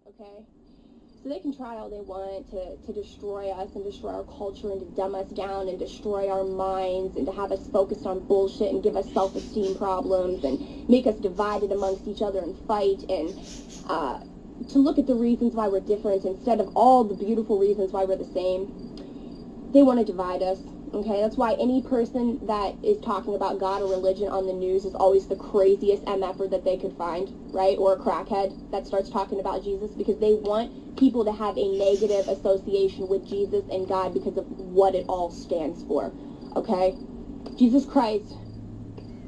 okay? So they can try all they want to destroy us and destroy our culture and to dumb us down and destroy our minds and to have us focused on bullshit and give us self-esteem problems and make us divided amongst each other and fight and to look at the reasons why we're different instead of all the beautiful reasons why we're the same. They want to divide us. Okay, that's why any person that is talking about God or religion on the news is always the craziest MFer that they could find, right? Or a crackhead that starts talking about Jesus, because they want people to have a negative association with Jesus and God because of what it all stands for, okay? Jesus Christ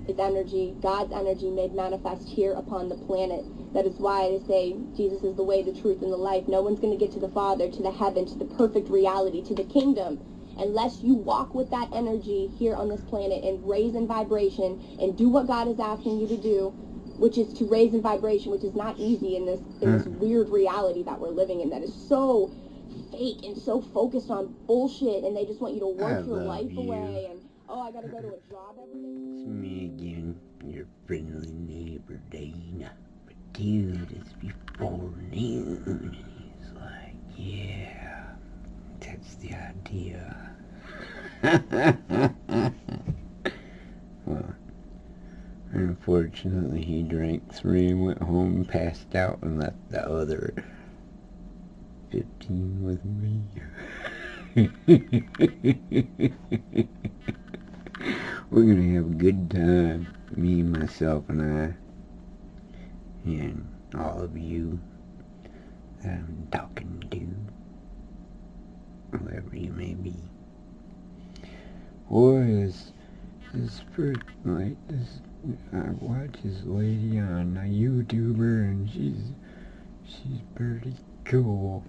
is energy, God's energy made manifest here upon the planet. That is why they say Jesus is the way, the truth, and the life. No one's going to get to the Father, to the heaven, to the perfect reality, to the kingdom, unless you walk with that energy here on this planet and raise in vibration and do what God is asking you to do, which is to raise in vibration, which is not easy in this weird reality that we're living in that is so fake and so focused on bullshit, and they just want you to work your life away and, oh, I gotta go to a job every day. It's me again, your friendly neighbor Dana. But dude, it's before noon. And he's like, yeah, that's the idea. Well, unfortunately he drank 3 and went home and passed out and left the other 15 with me. We're gonna have a good time, me, myself, and I, and all of you that I'm talking to, whoever you may be. Boy, this first night, I watch this lady on a YouTuber, and she's pretty cool.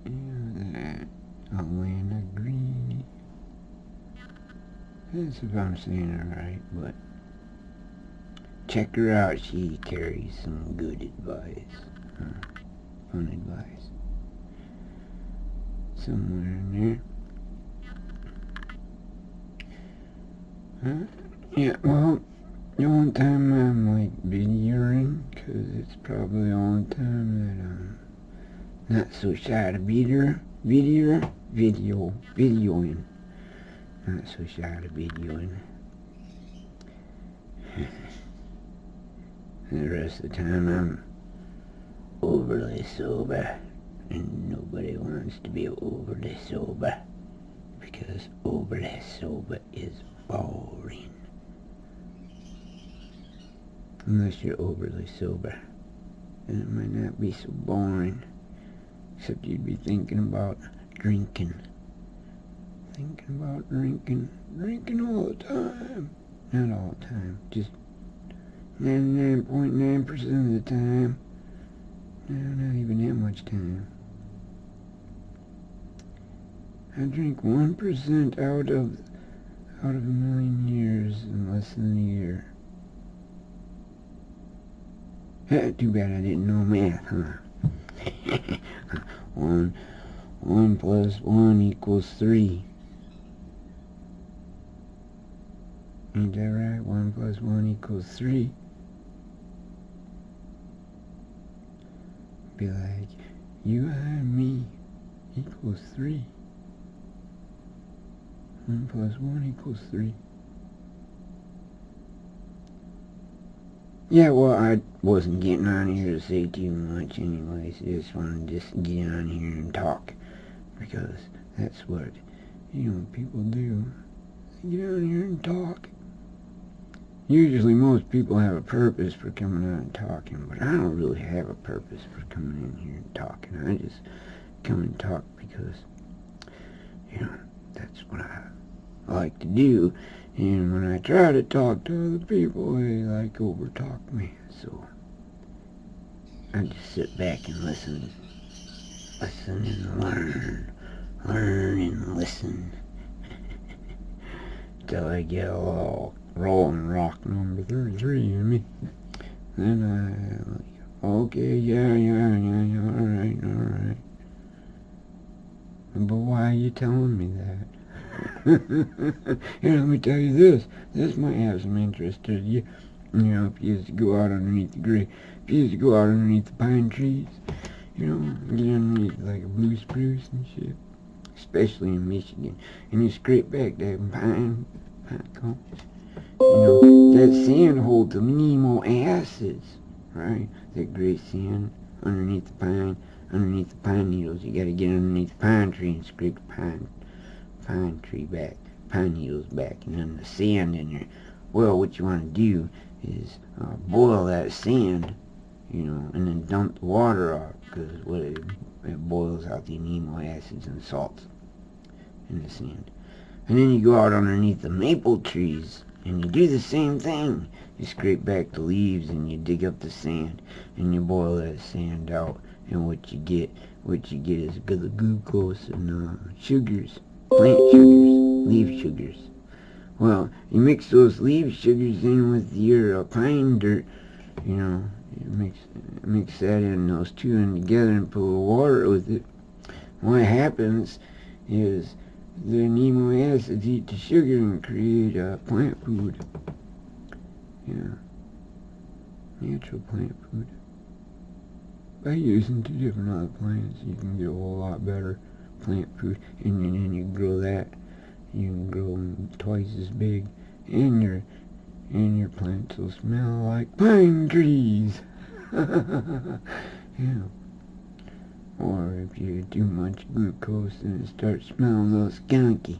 And Alana Green. That's if I'm saying it right, but check her out. She carries some good advice, fun advice, somewhere in there. Yeah, well, the only time I'm like videoing, cause it's probably the only time that I'm not so shy to videoing. Not so shy to videoing. The rest of the time I'm overly sober, and nobody wants to be overly sober, because overly sober is boring. Unless you're overly sober, then it might not be so boring, except you'd be thinking about drinking. Thinking about drinking all the time. Not all the time, just 99.9% of the time. No, not even that much time. I drink 1% out of a million years in less than a year. Too bad I didn't know math, huh? 1 plus 1 equals 3. Ain't that right? 1 plus 1 equals 3. Be like, you and me equals 3. 1 plus 1 equals 3. Yeah, well, I wasn't getting on here to say too much anyways. I just wanted to just get on here and talk, because that's what, people do. They get on here and talk. Usually most people have a purpose for coming on and talking, but I don't really have a purpose for coming in here and talking. I just come and talk because, that's what I like to do. And when I try to talk to other people, they like over-talk me. So I just sit back and listen and learn and listen till I get a little Rolling Rock number 33 in me. Then I like, okay, yeah, all right. But why are you telling me that? Here, let me tell you this. This might have some interest to you. You know, if you used to go out underneath if you used to go out underneath the pine trees, you know, get underneath like a blue spruce and shit, especially in Michigan, and you scrape back that pine cones. You know, that sand holds amino acids, right? That gray sand underneath the pine needles. You gotta get underneath the pine tree and scrape the pine needles back, and then the sand in there. Well, what you want to do is boil that sand, you know, and then dump the water off, because it boils out the amino acids and salts in the sand. And then you go out underneath the maple trees, and you do the same thing. You scrape back the leaves, and you dig up the sand, and you boil that sand out, and what you get is good glucose and sugars, plant sugars, leaf sugars. Well, you mix those leaf sugars in with your pine dirt, you know, you mix that in, those two in together, and put a little water with it. What happens is the amino acids eat the sugar and create plant food. Yeah, natural plant food. By using two different other plants, you can get a whole lot better plant food, and then you grow that. You can grow them twice as big, and your plants will smell like pine trees. Yeah. Or if you do much glucose, then it starts smelling a little skunky.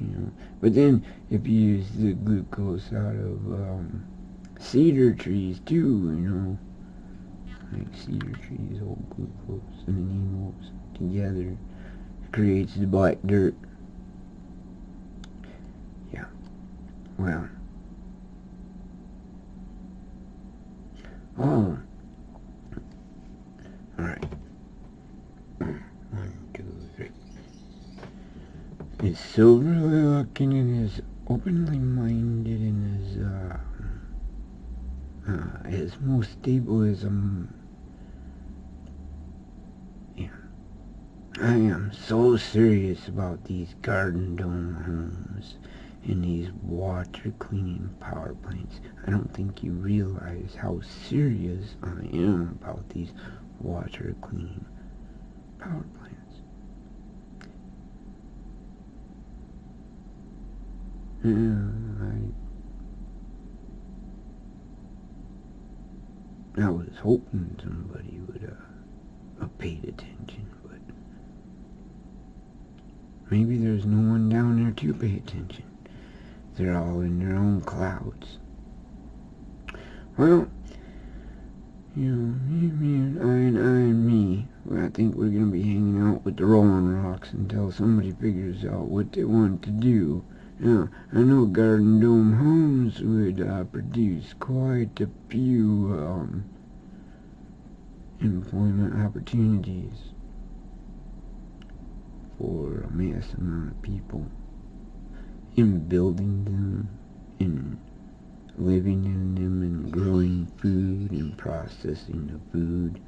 You know. But then if you use the glucose out of cedar trees too, you know, like cedar trees, old glucose and animals together creates the black dirt. Yeah. Well. Oh. Alright. 1, 2, 3. Is soberly looking and is openly minded and is most stable as yeah. I am so serious about these garden dome homes and these water cleaning power plants. I don't think you realize how serious I am about these water cleaning power plants. I was hoping somebody would have paid attention, but maybe there's no one down there to pay attention. They're all in their own clouds. Well, you know, me and me, well, I think we're going to be hanging out with the Rolling Rocks until somebody figures out what they want to do. Now, I know Garden Dome Homes would produce quite a few employment opportunities for a mass amount of people in building them, in living in them, and growing food and processing the food.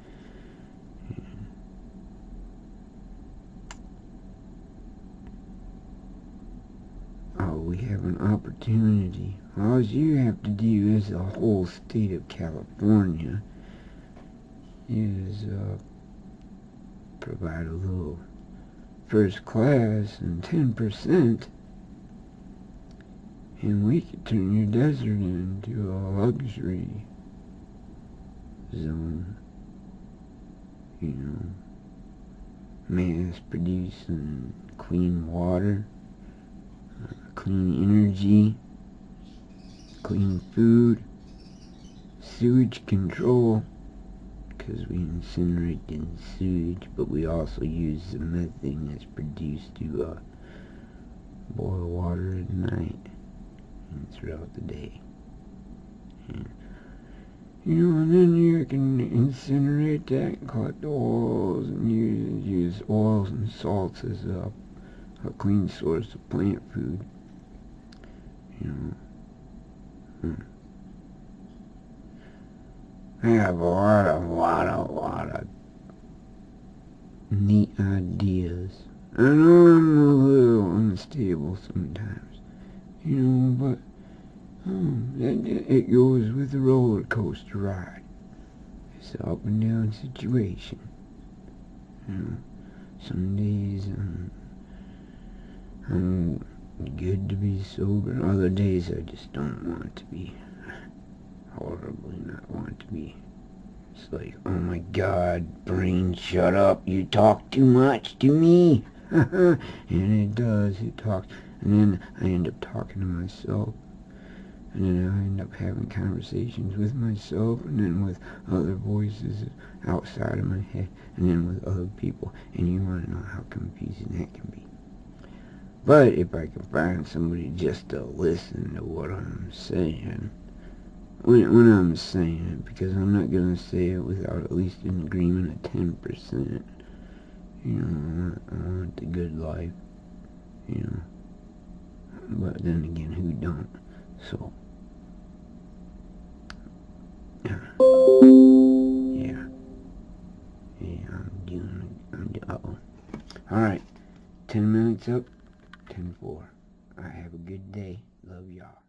We have an opportunity. All you have to do as the whole state of California is provide a little first class and 10%, and we could turn your desert into a luxury zone. You know, mass producing clean water, clean energy, clean food, sewage control, because we incinerate in sewage, but we also use the methane that's produced to boil water at night and throughout the day. And, you know, and then you can incinerate that and collect the oils and use oils and salts as a clean source of plant food. You know, I have a lot of neat ideas. I know I'm a little unstable sometimes, you know, but It goes with the roller coaster ride. It's an up and down situation. You know, some days I'm good to be sober. Other days I just don't want to be. Horribly not want to be. It's like, oh my God, brain, shut up. You talk too much to me. And it does. It talks. And then I end up talking to myself. And then I end up having conversations with myself, and then with other voices outside of my head, and then with other people. And you want to know how confusing that can be. But if I can find somebody just to listen to what I'm saying, when I'm saying it, because I'm not going to say it without at least an agreement of 10%. You know, I want the good life, you know. But then again, who don't? So, yeah, uh-oh. Alright, 10 minutes up, 10-4. I have a good day. Love y'all.